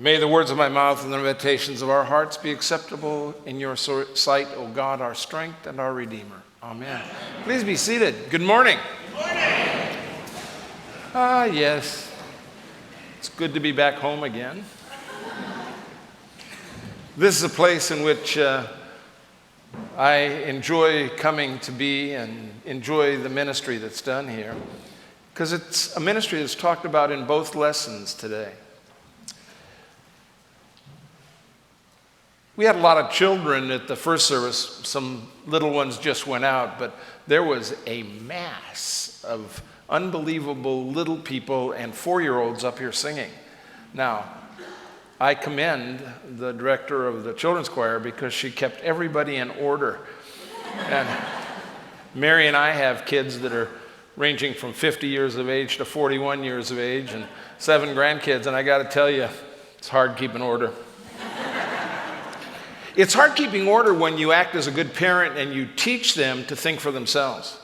May the words of my mouth and the meditations of our hearts be acceptable in your sight, O God, our strength and our Redeemer. Amen. Please be seated. Good morning. Good morning. Yes. It's good to be back home again. This is a place in which I enjoy coming to be and enjoy the ministry that's done here, because it's a ministry that's talked about in both lessons today. We had a lot of children at the first service. Some little ones just went out, but there was a mass of unbelievable little people and 4-year-olds up here singing. Now, I commend the director of the children's choir because she kept everybody in order. And Mary and I have kids that are ranging from 50 years of age to 41 years of age and 7 grandkids, and I got to tell you, it's hard keeping order. It's hard keeping order when you act as a good parent and you teach them to think for themselves.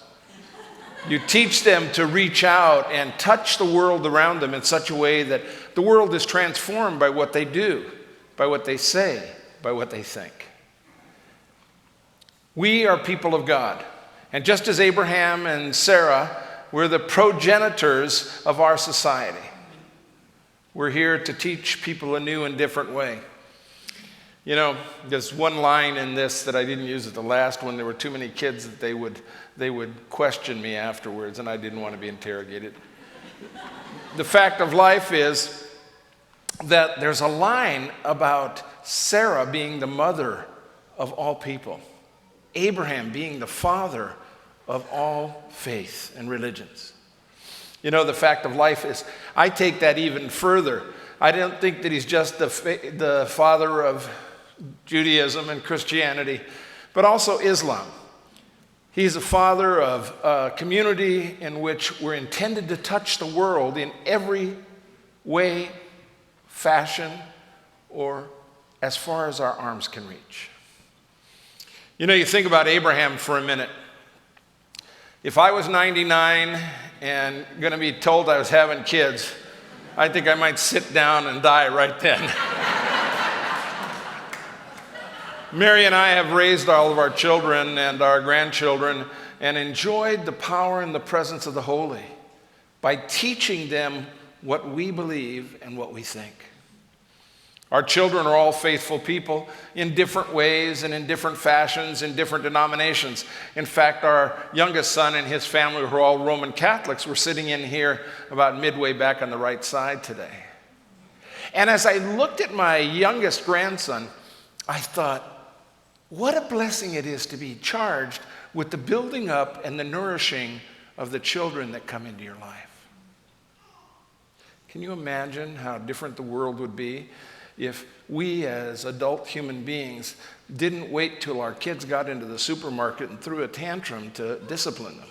You teach them to reach out and touch the world around them in such a way that the world is transformed by what they do, by what they say, by what they think. We are people of God. And just as Abraham and Sarah were the progenitors of our society, we're here to teach people a new and different way. You know, there's one line in this that I didn't use at the last one. There were too many kids that they would question me afterwards, and I didn't want to be interrogated. The fact of life is that there's a line about Sarah being the mother of all people, Abraham being the father of all faith and religions. You know, the fact of life is, I take that even further. I don't think that he's just the father of Judaism and Christianity, but also Islam. He's a father of a community in which we're intended to touch the world in every way, fashion, or as far as our arms can reach. You know, you think about Abraham for a minute. If I was 99 and going to be told I was having kids, I think I might sit down and die right then. Mary and I have raised all of our children and our grandchildren and enjoyed the power and the presence of the Holy by teaching them what we believe and what we think. Our children are all faithful people in different ways and in different fashions, in different denominations. In fact, our youngest son and his family, who are all Roman Catholics, were sitting in here about midway back on the right side today. And as I looked at my youngest grandson, I thought, what a blessing it is to be charged with the building up and the nourishing of the children that come into your life. Can you imagine how different the world would be if we as adult human beings didn't wait till our kids got into the supermarket and threw a tantrum to discipline them?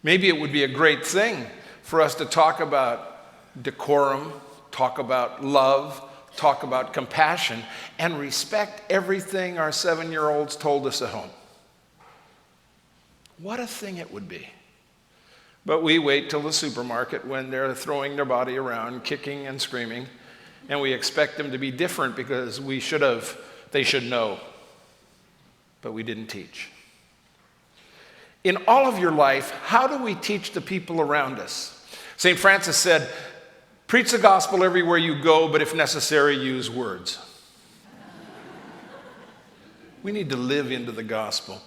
Maybe it would be a great thing for us to talk about decorum, talk about love, talk about compassion, and respect everything our 7-year-olds told us at home. What a thing it would be. But we wait till the supermarket when they're throwing their body around, kicking and screaming, and we expect them to be different because they should know. But we didn't teach. In all of your life, how do we teach the people around us? St. Francis said, preach the gospel everywhere you go, but if necessary, use words. We need to live into the gospel.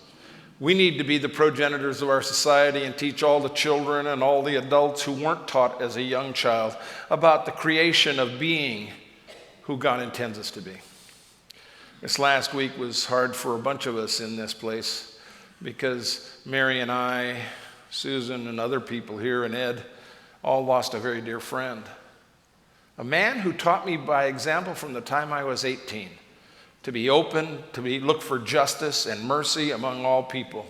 We need to be the progenitors of our society and teach all the children and all the adults who weren't taught as a young child about the creation of being who God intends us to be. This last week was hard for a bunch of us in this place because Mary and I, Susan and other people here, and Ed, all lost a very dear friend. A man who taught me by example from the time I was 18 to be open, look for justice and mercy among all people.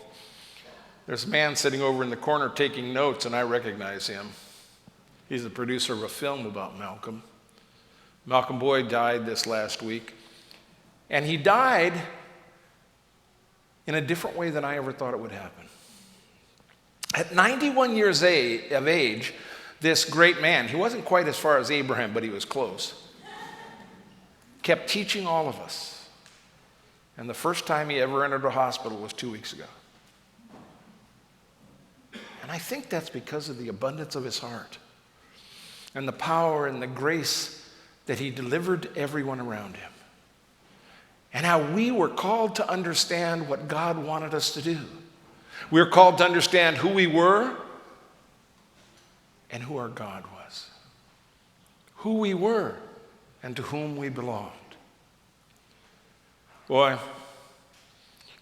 There's a man sitting over in the corner taking notes, and I recognize him. He's the producer of a film about Malcolm. Malcolm Boyd died this last week, and he died in a different way than I ever thought it would happen. At 91 years of age, This great man, he wasn't quite as far as Abraham, but he was close, kept teaching all of us. And the first time he ever entered a hospital was 2 weeks ago. And I think that's because of the abundance of his heart and the power and the grace that he delivered to everyone around him. And how we were called to understand what God wanted us to do. We were called to understand who we were and who our God was. Who we were and to whom we belonged. Boy,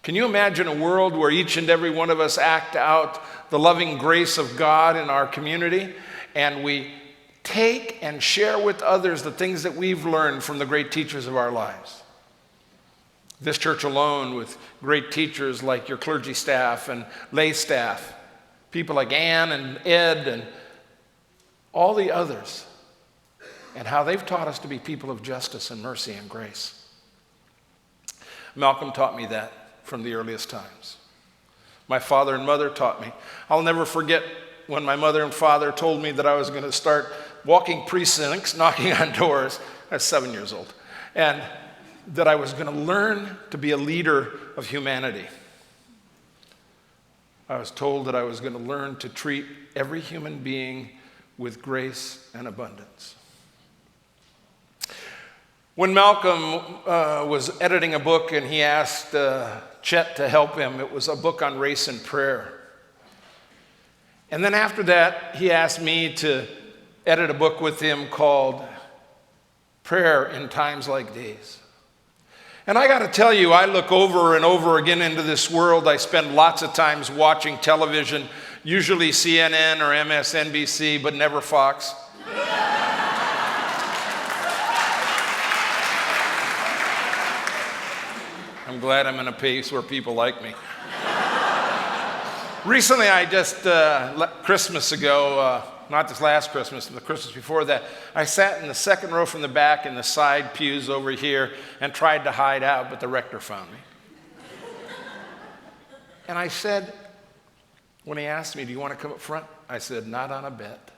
can you imagine a world where each and every one of us act out the loving grace of God in our community, and we take and share with others the things that we've learned from the great teachers of our lives? This church alone, with great teachers like your clergy staff and lay staff, people like Ann and Ed and all the others, and how they've taught us to be people of justice and mercy and grace. Malcolm taught me that from the earliest times. My father and mother taught me. I'll never forget when my mother and father told me that I was going to start walking precincts, knocking on doors. I was 7 years old. And that I was going to learn to be a leader of humanity. I was told that I was going to learn to treat every human being with grace and abundance. When Malcolm was editing a book and he asked Chet to help him, it was a book on race and prayer. And then after that, he asked me to edit a book with him called Prayer in Times Like These. And I got to tell you, I look over and over again into this world. I spend lots of times watching television, usually CNN or MSNBC, but never Fox. I'm glad I'm in a place where people like me. Recently, I just, Christmas ago, not this last Christmas, the Christmas before that, I sat in the second row from the back in the side pews over here and tried to hide out, but the rector found me. And I said, when he asked me, do you want to come up front? I said, not on a bet.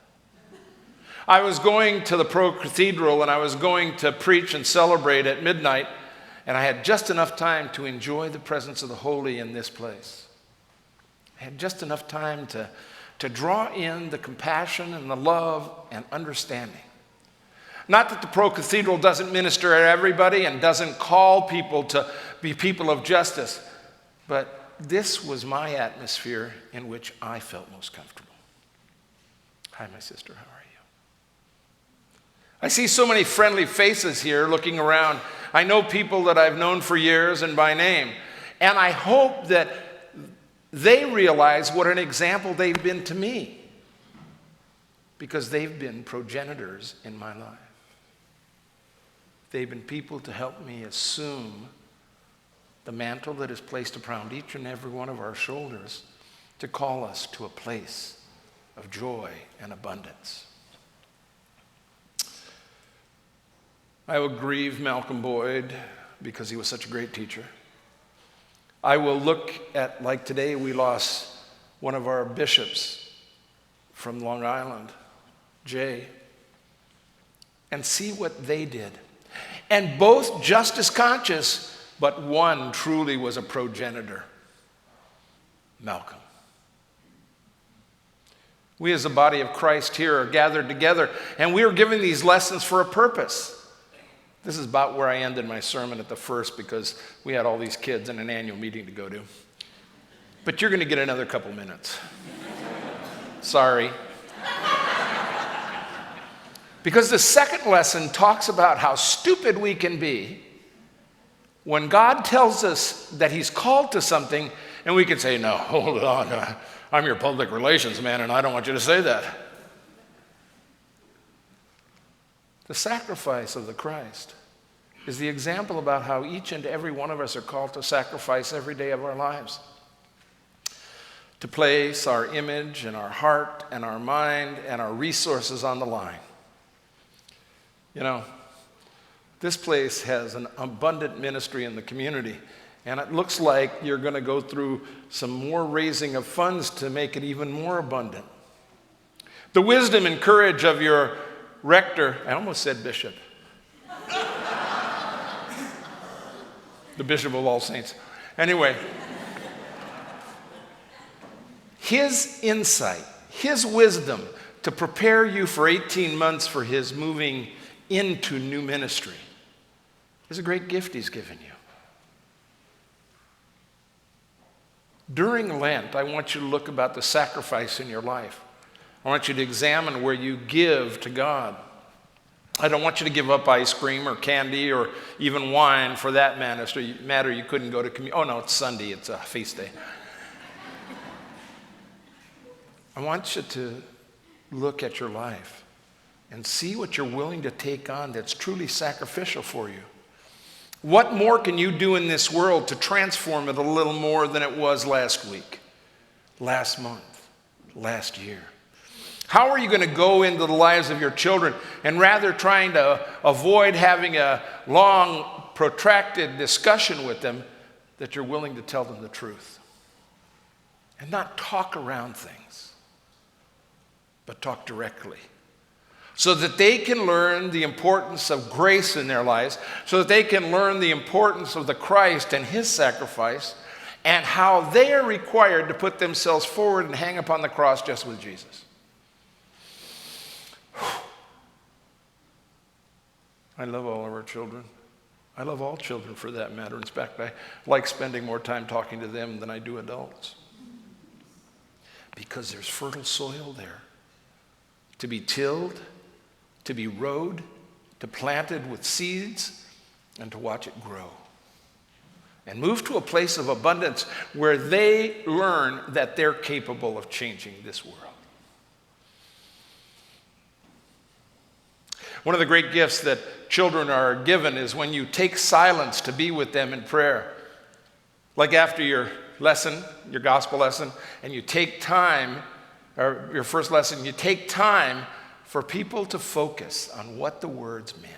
I was going to the Pro Cathedral and I was going to preach and celebrate at midnight, and I had just enough time to enjoy the presence of the Holy in this place. I had just enough time to draw in the compassion and the love and understanding. Not that the Pro Cathedral doesn't minister to everybody and doesn't call people to be people of justice, but this was my atmosphere in which I felt most comfortable. Hi, my sister, how are you? I see so many friendly faces here looking around. I know people that I've known for years and by name, and I hope that they realize what an example they've been to me, because they've been progenitors in my life. They've been people to help me assume the mantle that is placed around each and every one of our shoulders to call us to a place of joy and abundance. I will grieve Malcolm Boyd because he was such a great teacher. I will look at, like today, we lost one of our bishops from Long Island, Jay, and see what they did. And both justice conscious, but one truly was a progenitor, Malcolm. We as the body of Christ here are gathered together, and we are given these lessons for a purpose. This is about where I ended my sermon at the first, because we had all these kids in an annual meeting to go to. But you're going to get another couple minutes. Sorry. Because the second lesson talks about how stupid we can be when God tells us that he's called to something, and we can say, no, hold on, I'm your public relations man, and I don't want you to say that. The sacrifice of the Christ is the example about how each and every one of us are called to sacrifice every day of our lives, to place our image and our heart and our mind and our resources on the line. You know, this place has an abundant ministry in the community, and it looks like you're going to go through some more raising of funds to make it even more abundant. The wisdom and courage of your rector, I almost said bishop. The Bishop of All Saints. Anyway, his insight, his wisdom to prepare you for 18 months for his moving into new ministry is a great gift he's given you. During Lent, I want you to look about the sacrifice in your life. I want you to examine where you give to God. I don't want you to give up ice cream or candy or even wine for that matter. You couldn't go to communion. Oh no, it's Sunday, it's a feast day. I want you to look at your life and see what you're willing to take on that's truly sacrificial for you. What more can you do in this world to transform it a little more than it was last week, last month, last year? How are you going to go into the lives of your children and rather trying to avoid having a long, protracted discussion with them, that you're willing to tell them the truth and not talk around things, but talk directly, so that they can learn the importance of grace in their lives, so that they can learn the importance of the Christ and his sacrifice, and how they are required to put themselves forward and hang upon the cross just with Jesus. I love all of our children. I love all children for that matter. In fact, I like spending more time talking to them than I do adults, because there's fertile soil there to be tilled, to be rowed, to planted with seeds, and to watch it grow and move to a place of abundance where they learn that they're capable of changing this world. One of the great gifts that children are given is when you take silence to be with them in prayer. Like after your lesson, your gospel lesson, and you take time, or your first lesson, you take time for people to focus on what the words meant.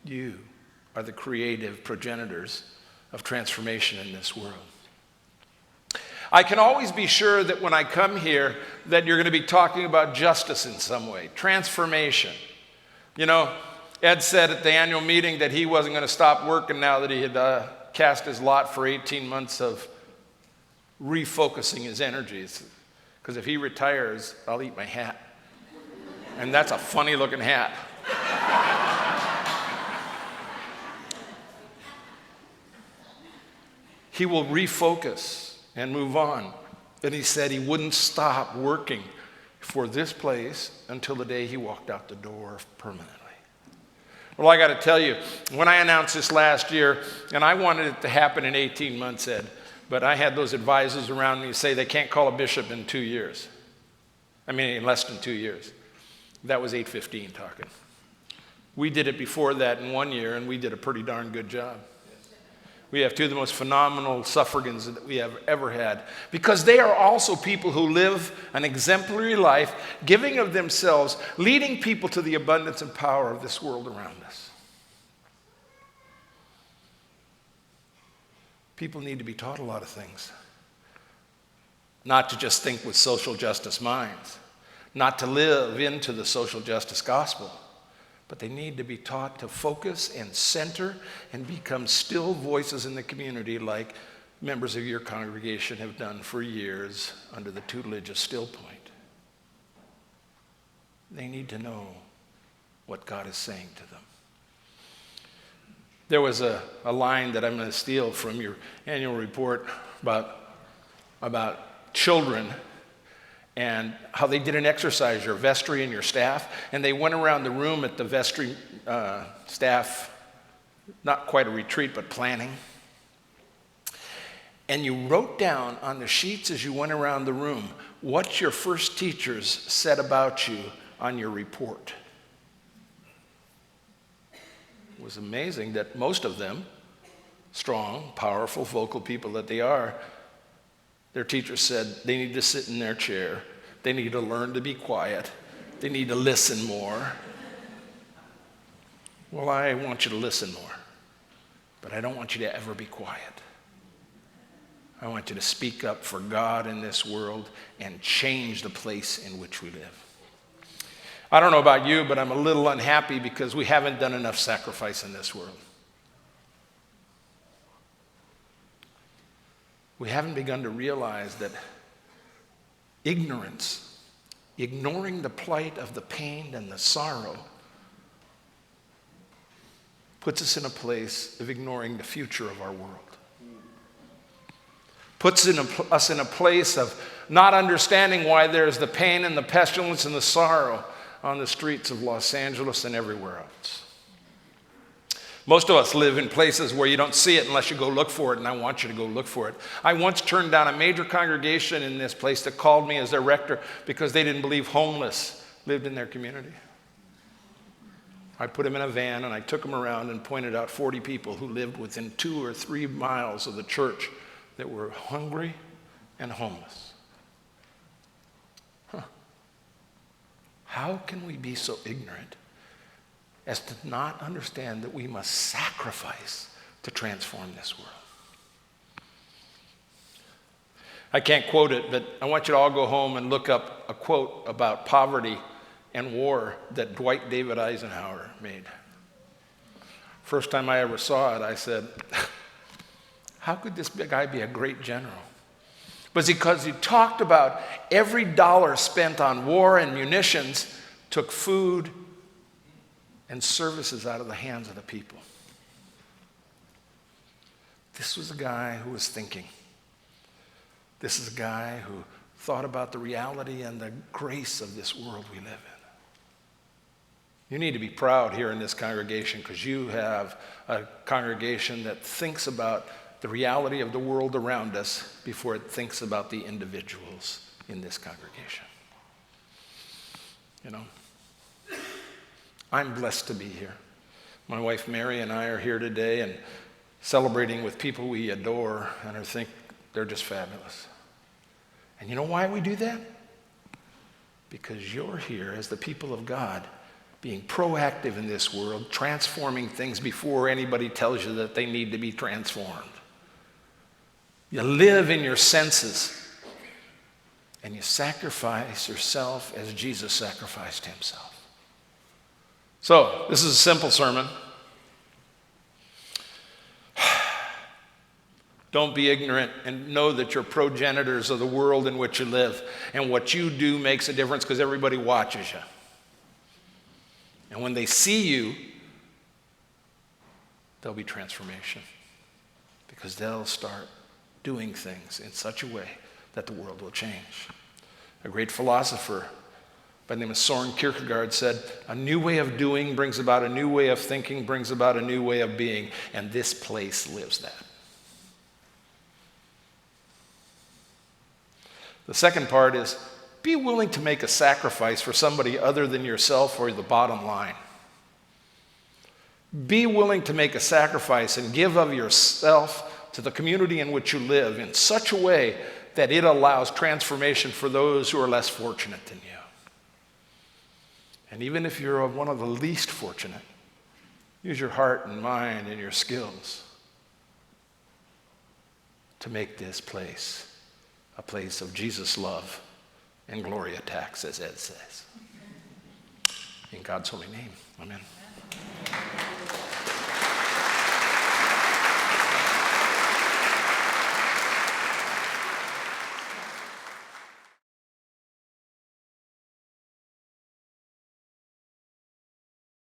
You are the creative progenitors of transformation in this world. I can always be sure that when I come here that you're going to be talking about justice in some way, transformation. You know, Ed said at the annual meeting that he wasn't going to stop working now that he had cast his lot for 18 months of refocusing his energies. Because if he retires, I'll eat my hat. And that's a funny looking hat. He will refocus and move on. And he said he wouldn't stop working for this place until the day he walked out the door permanently. Well, I got to tell you, when I announced this last year, and I wanted it to happen in 18 months, Ed, but I had those advisors around me say they can't call a bishop in 2 years. I mean, in less than 2 years. That was 8:15 talking. We did it before that in 1 year, and we did a pretty darn good job. We have two of the most phenomenal suffragans that we have ever had, because they are also people who live an exemplary life, giving of themselves, leading people to the abundance and power of this world around us. People need to be taught a lot of things. Not to just think with social justice minds, not to live into the social justice gospel, but they need to be taught to focus and center and become still voices in the community like members of your congregation have done for years under the tutelage of Still Point. They need to know what God is saying to them. There was a line that I'm going to steal from your annual report about children and how they did an exercise, your vestry and your staff, and they went around the room at the vestry staff, not quite a retreat, but planning. And you wrote down on the sheets as you went around the room what your first teachers said about you on your report. It was amazing that most of them, strong, powerful, vocal people that they are, their teachers said they need to sit in their chair, they need to learn to be quiet, they need to listen more. Well, I want you to listen more, but I don't want you to ever be quiet. I want you to speak up for God in this world and change the place in which we live. I don't know about you, but I'm a little unhappy because we haven't done enough sacrifice in this world. We haven't begun to realize that ignorance, ignoring the plight of the pain and the sorrow, puts us in a place of ignoring the future of our world. Puts us in a place of not understanding why there's the pain and the pestilence and the sorrow on the streets of Los Angeles and everywhere else. Most of us live in places where you don't see it unless you go look for it, and I want you to go look for it. I once turned down a major congregation in this place that called me as their rector because they didn't believe homeless lived in their community. I put them in a van and I took them around and pointed out 40 people who lived within 2 or 3 miles of the church that were hungry and homeless. How can we be so ignorant as to not understand that we must sacrifice to transform this world? I can't quote it, but I want you to all go home and look up a quote about poverty and war that Dwight David Eisenhower made. First time I ever saw it, I said, how could this guy be a great general? Was because he talked about every dollar spent on war and munitions took food and services out of the hands of the people. This was a guy who was thinking. This is a guy who thought about the reality and the grace of this world we live in. You need to be proud here in this congregation because you have a congregation that thinks about the reality of the world around us before it thinks about the individuals in this congregation. You know, I'm blessed to be here. My wife Mary and I are here today and celebrating with people we adore and I think they're just fabulous. And you know why we do that? Because you're here as the people of God, being proactive in this world, transforming things before anybody tells you that they need to be transformed. You live in your senses, and you sacrifice yourself as Jesus sacrificed himself. So, this is a simple sermon. Don't be ignorant and know that you're progenitors of the world in which you live. And what you do makes a difference because everybody watches you. And when they see you, there'll be transformation because they'll start doing things in such a way that the world will change. A great philosopher by the name of Soren Kierkegaard said, a new way of doing brings about a new way of thinking, brings about a new way of being, and this place lives that. The second part is be willing to make a sacrifice for somebody other than yourself or the bottom line. Be willing to make a sacrifice and give of yourself to the community in which you live in such a way that it allows transformation for those who are less fortunate than you. And even if you're one of the least fortunate, use your heart and mind and your skills to make this place a place of Jesus' love and glory attacks, as Ed says. In God's holy name, amen.